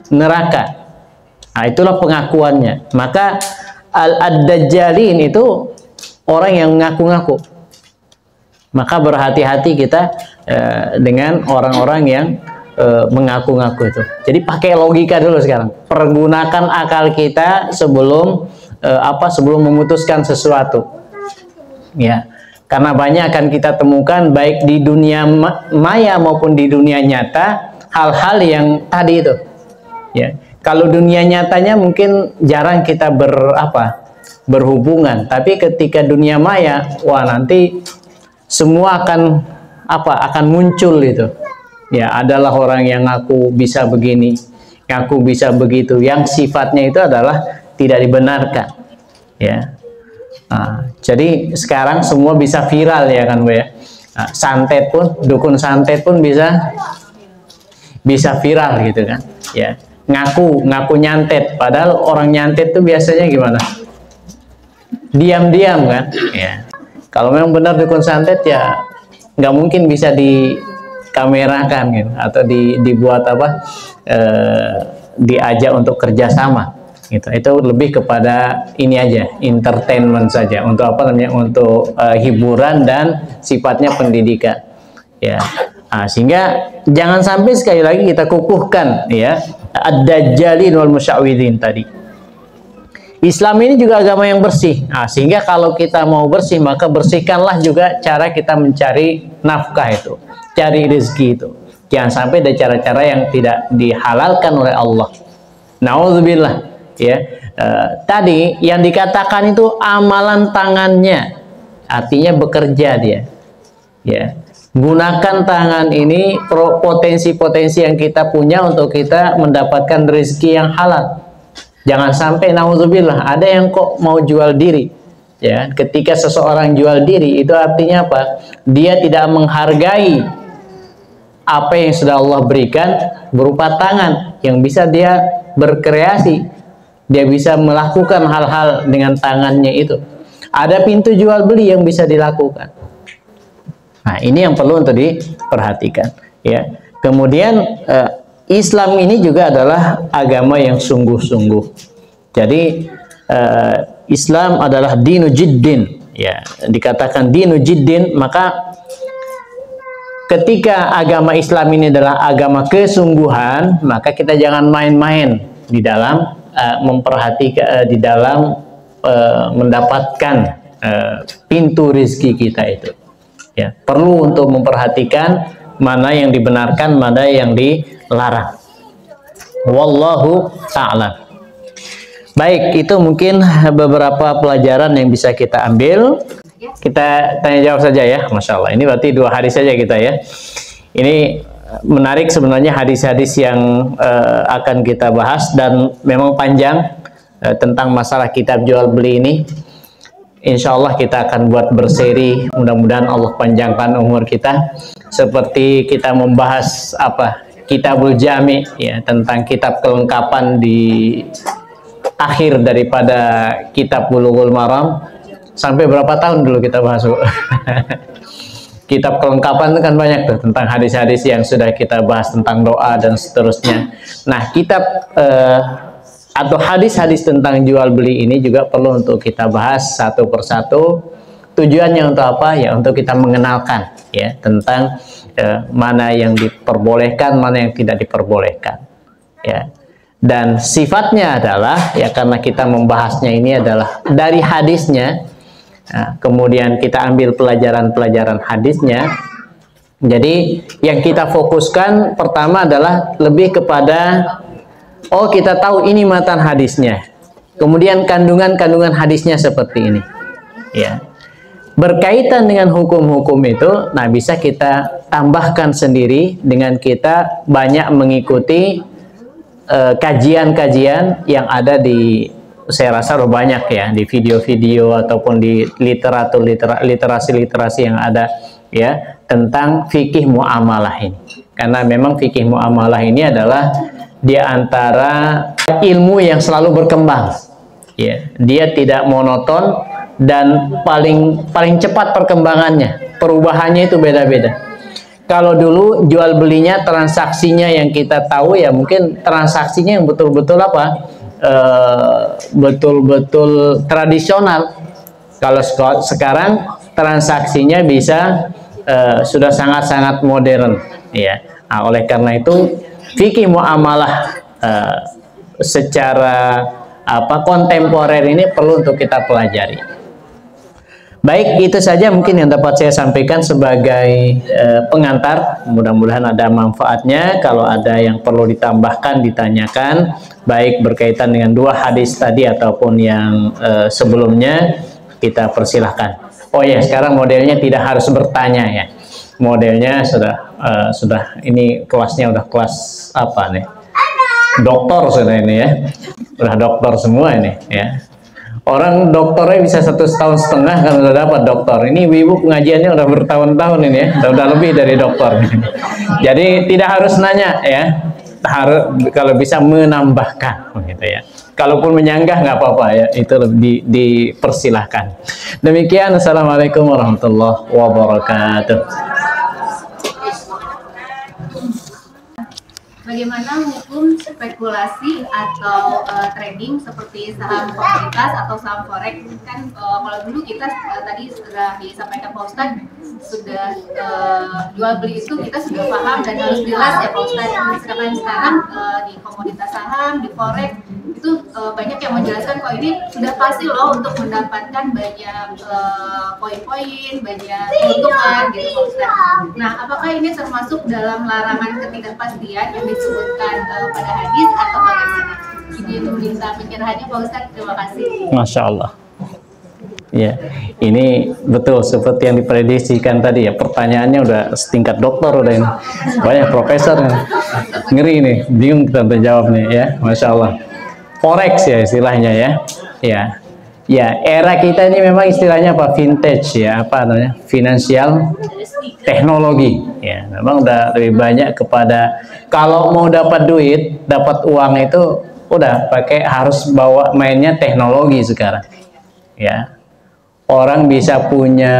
Speaker 1: neraka. Nah, itulah pengakuannya. Maka ad-dajjalin itu orang yang mengaku-ngaku. Maka berhati-hati kita dengan orang-orang yang mengaku-ngaku itu. Jadi pakai logika dulu sekarang. Pergunakan akal kita sebelum sebelum memutuskan sesuatu. Ya. Karena banyak akan kita temukan baik di dunia maya maupun di dunia nyata hal-hal yang tadi itu. Ya, kalau dunia nyatanya mungkin jarang kita berhubungan, tapi ketika dunia maya, wah nanti semua akan muncul itu. Ya, adalah orang yang ngaku bisa begini, ngaku bisa begitu, yang sifatnya itu adalah tidak dibenarkan. Ya. Nah, jadi sekarang semua bisa viral ya kan Bu ya. Nah, santet pun, dukun santet pun bisa viral gitu kan, ya. Ngaku nyantet, padahal orang nyantet tuh biasanya gimana? Diam-diam kan, ya. Kalau memang benar dukun santet ya nggak mungkin bisa dikamerakan gitu, atau dibuat apa, diajak untuk kerjasama gitu. Itu lebih kepada ini aja, entertainment saja, untuk apa namanya, untuk hiburan dan sifatnya pendidikan, ya. Nah, sehingga jangan sampai sekali lagi kita kukuhkan, ya, ad-dajjalin wal musyawwidin tadi. Islam ini juga agama yang bersih. Nah, sehingga kalau kita mau bersih, maka bersihkanlah juga cara kita mencari nafkah itu, cari rezeki itu. Jangan sampai ada cara-cara yang tidak dihalalkan oleh Allah. Nauzubillah, ya. Tadi yang dikatakan itu amalan tangannya, artinya bekerja dia, ya. Gunakan tangan ini, potensi-potensi yang kita punya untuk kita mendapatkan rezeki yang halal. Jangan sampai nauzubillah ada yang kok mau jual diri, ya. Ketika seseorang jual diri itu artinya apa? Dia tidak menghargai apa yang sudah Allah berikan berupa tangan yang bisa dia berkreasi, dia bisa melakukan hal-hal dengan tangannya itu. Ada pintu jual beli yang bisa dilakukan. Nah, ini yang perlu untuk diperhatikan, ya. Kemudian Islam ini juga adalah agama yang sungguh-sungguh. Jadi Islam adalah dinu jiddin, ya. Dikatakan dinu jiddin, maka ketika agama Islam ini adalah agama kesungguhan, maka kita jangan main-main di dalam memperhatikan, di dalam mendapatkan pintu rezeki kita itu. Ya, perlu untuk memperhatikan mana yang dibenarkan, mana yang dilarang. Wallahu a'lam. Baik, itu mungkin beberapa pelajaran yang bisa kita ambil. Kita tanya jawab saja ya, Masya Allah. Ini berarti 2 hadis saja kita ya. Ini menarik sebenarnya hadis-hadis yang akan kita bahas, dan memang panjang tentang masalah kitab jual beli ini. Insya Allah kita akan buat berseri, mudah-mudahan Allah panjangkan umur kita, seperti kita membahas apa, Kitabul Jami, ya, tentang kitab kelengkapan di akhir daripada kitab Bulughul Maram. Sampai berapa tahun dulu kita bahas? Kitab kelengkapan itu kan banyak tuh, tentang hadis-hadis yang sudah kita bahas tentang doa dan seterusnya. Nah, kitab atau hadis-hadis tentang jual beli ini juga perlu untuk kita bahas satu persatu. Tujuannya untuk apa? Ya, untuk kita mengenalkan, ya, tentang mana yang diperbolehkan, mana yang tidak diperbolehkan, ya. Dan sifatnya adalah, ya, karena kita membahasnya ini adalah dari hadisnya, nah, kemudian kita ambil pelajaran-pelajaran hadisnya. Jadi yang kita fokuskan pertama adalah lebih kepada, oh, kita tahu ini matan hadisnya, kemudian kandungan-kandungan hadisnya seperti ini, ya. Berkaitan dengan hukum-hukum itu, nah, bisa kita tambahkan sendiri dengan kita banyak mengikuti kajian-kajian yang ada di, saya rasa banyak ya, di video-video ataupun di literasi-literasi yang ada, ya, tentang fikih muamalah ini. Karena memang fikih muamalah ini adalah di antara ilmu yang selalu berkembang, ya. Dia tidak monoton dan paling cepat perkembangannya, perubahannya itu beda-beda. Kalau dulu jual belinya, transaksinya yang kita tahu ya mungkin transaksinya yang betul-betul apa, betul-betul tradisional. Kalau sekarang transaksinya bisa sudah sangat-sangat modern, ya. Nah, oleh karena itu fikih muamalah secara kontemporer ini perlu untuk kita pelajari. Baik, itu saja mungkin yang dapat saya sampaikan sebagai pengantar. Mudah-mudahan ada manfaatnya. Kalau ada yang perlu ditambahkan, ditanyakan, baik berkaitan dengan 2 hadis tadi ataupun yang sebelumnya, kita persilahkan. Oh ya, sekarang modelnya tidak harus bertanya ya. Modelnya sudah ini kelasnya udah kelas apa nih? Doktor sudah ini ya. Udah doktor semua ini ya. Orang dokternya bisa 1,5 tahun kan udah dapat dokter. Ini ibu pengajiannya udah bertahun-tahun ini ya, udah lebih dari dokter. Jadi tidak harus nanya ya, harus kalau bisa menambahkan, gitu ya. Kalaupun menyanggah nggak apa-apa ya, itu dipersilahkan. Demikian, assalamualaikum warahmatullahi wabarakatuh.
Speaker 4: Bagaimana hukum spekulasi atau trading seperti saham komoditas atau saham forex? Kan kalau dulu kita tadi sudah disampaikan Pak Ustadz, sudah jual beli itu kita sudah paham dan harus jelas ya Pak Ustadz. Sedangkan sekarang di komoditas saham, di forex itu banyak yang menjelaskan kalau ini sudah pasti loh untuk mendapatkan banyak poin-poin, banyak keuntungan gitu Pak Ustadz. Nah, apakah ini termasuk dalam larangan ketidakpastian yang disebutkan pada hadis atau bagaimana? Izin minta pencerahannya Pak Ustadz, terima kasih.
Speaker 1: Masya Allah. Ya, ini betul seperti yang diprediksikan tadi ya. Pertanyaannya udah setingkat dokter udah ini, banyak profesor ngeri ini, bingung kita untuk jawab nih ya. Masya Allah. Forex ya istilahnya ya. Ya, era kita ini memang istilahnya apa? Vintage ya, apa namanya? Finansial teknologi. Ya, memang udah lebih banyak kepada kalau mau dapat duit, dapat uang itu udah pakai harus bawa mainnya teknologi sekarang. Ya. Orang bisa punya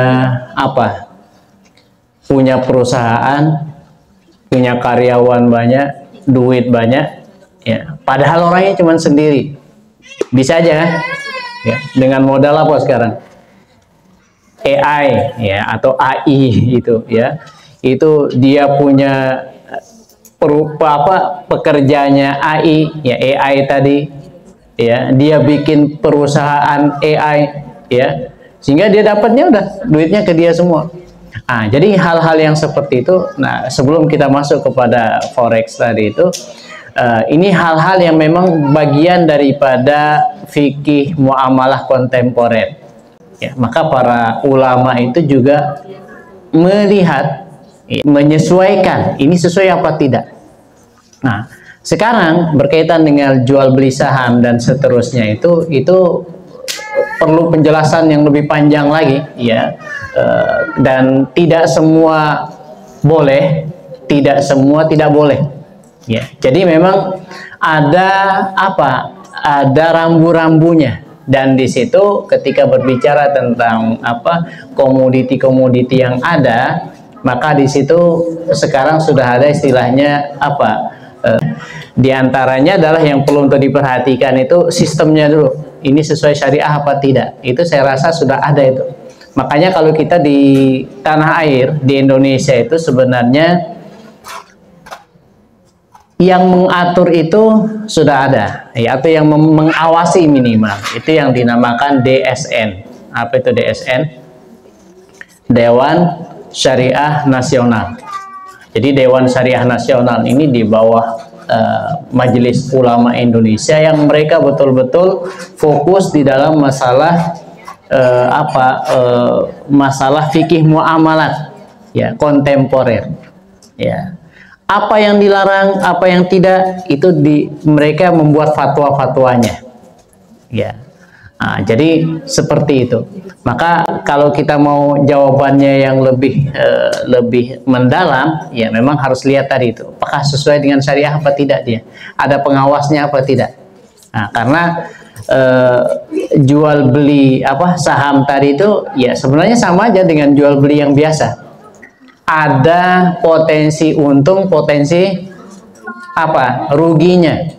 Speaker 1: apa? Punya perusahaan, punya karyawan banyak, duit banyak, ya. Padahal orangnya cuma sendiri. Bisa aja kan? Ya, dengan modal apa sekarang? AI ya atau AI itu ya. Itu dia punya pekerjaannya AI ya, AI tadi ya. Dia bikin perusahaan AI ya. Sehingga dia dapatnya udah duitnya ke dia semua. Nah, jadi hal-hal yang seperti itu. Nah, sebelum kita masuk kepada forex tadi itu, ini hal-hal yang memang bagian daripada fikih muamalah kontemporer. Ya, maka para ulama itu juga melihat, menyesuaikan ini sesuai apa tidak. Nah, sekarang berkaitan dengan jual beli saham dan seterusnya itu perlu penjelasan yang lebih panjang lagi ya, dan tidak semua boleh, tidak semua tidak boleh ya. Jadi memang ada apa, ada rambu-rambunya, dan di situ ketika berbicara tentang apa komoditi-komoditi yang ada, maka di situ sekarang sudah ada istilahnya apa, di antaranya adalah yang perlu untuk diperhatikan itu sistemnya dulu. Ini sesuai syariah apa tidak? Itu saya rasa sudah ada itu. Makanya kalau kita di tanah air, di Indonesia itu sebenarnya yang mengatur itu sudah ada, ya, atau yang mengawasi minimal. Itu yang dinamakan DSN. Apa itu DSN? Dewan Syariah Nasional. Jadi Dewan Syariah Nasional ini di bawah Majelis Ulama Indonesia yang mereka betul-betul fokus di dalam masalah masalah fikih muamalat ya, kontemporer ya. Apa yang dilarang, apa yang tidak, itu mereka membuat fatwa-fatwanya ya. Nah, jadi seperti itu. Maka kalau kita mau jawabannya yang lebih mendalam, ya memang harus lihat tadi itu, apakah sesuai dengan syariah apa tidak dia, ada pengawasnya apa tidak. Nah, karena jual beli saham tadi itu ya sebenarnya sama aja dengan jual beli yang biasa. Ada potensi untung, potensi ruginya.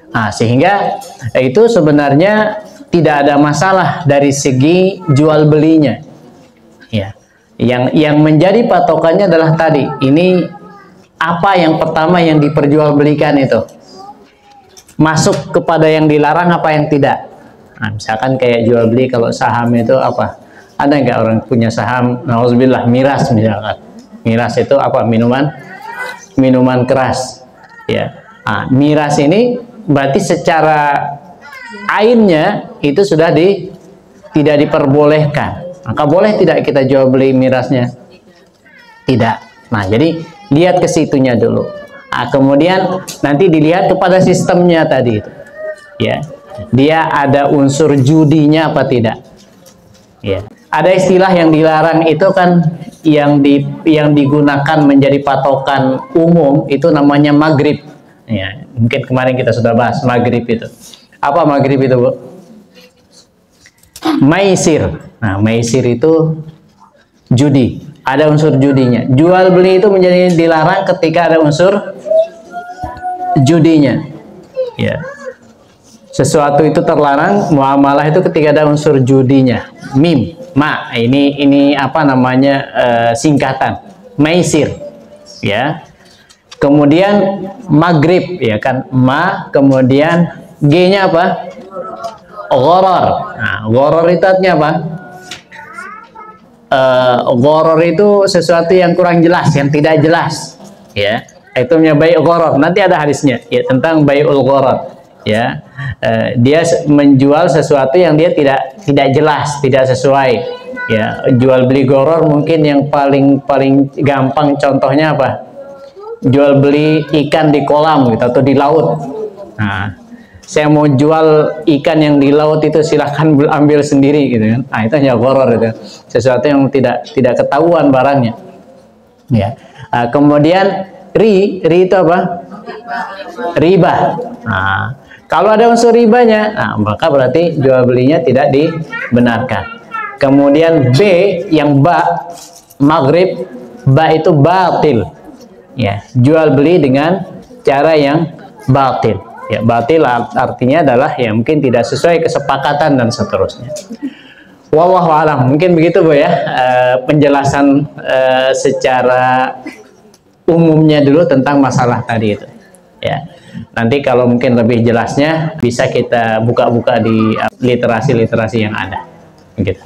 Speaker 1: Nah, sehingga itu sebenarnya tidak ada masalah dari segi jual belinya. Ya. Yang menjadi patokannya adalah tadi, ini apa yang pertama yang diperjualbelikan itu. Masuk kepada yang dilarang apa yang tidak. Nah, misalkan kayak jual beli kalau saham itu apa? Ada nggak orang punya saham, nauzubillah, miras misalkan. Miras itu apa? Minuman keras. Ya. Nah, miras ini berarti secara ainnya itu sudah tidak diperbolehkan. Maka boleh tidak kita jual beli mirasnya? Tidak. Nah, jadi lihat ke situnya dulu. Nah, kemudian nanti dilihat kepada sistemnya tadi itu. Ya. dia ada unsur judinya apa tidak. Ya. Ada istilah yang dilarang itu kan yang digunakan menjadi patokan umum itu namanya maghrib. Ya, mungkin kemarin kita sudah bahas maghrib itu. Apa maghrib itu, Bu? Maisir. Nah, maisir itu judi. Ada unsur judinya. Jual beli itu menjadi dilarang ketika ada unsur judinya. Ya. Sesuatu itu terlarang, muamalah itu ketika ada unsur judinya. Mim, ma, ini apa namanya, singkatan. Maisir, ya. Kemudian maghrib, ya kan, ma, kemudian g-nya apa? Gharar. Nah, gharar itu artinya apa? Gharar itu sesuatu yang kurang jelas, yang tidak jelas, ya. Itu punya bai' gharar. Nanti ada hadisnya, ya, tentang bai'ul gharar. Ya, dia menjual sesuatu yang dia tidak jelas, tidak sesuai. Ya, jual beli gharar mungkin yang paling gampang contohnya apa? Jual beli ikan di kolam gitu atau di laut. Nah, saya mau jual ikan yang di laut itu silahkan ambil sendiri gitu kan. Nah, itu hanya gharar itu. Sesuatu yang tidak ketahuan barangnya. Ya. Kemudian ri itu apa? Riba. Nah, kalau ada unsur ribanya, nah, maka berarti jual belinya tidak dibenarkan. Kemudian B yang ba, maghrib, ba itu batil. Ya, jual beli dengan cara yang batil. Ya, batil artinya adalah ya mungkin tidak sesuai kesepakatan dan seterusnya. Wallahu a'lam. Mungkin begitu, Bu, ya. Penjelasan secara umumnya dulu tentang masalah tadi itu. Ya. Nanti kalau mungkin lebih jelasnya bisa kita buka-buka di literasi-literasi yang ada. Begitu.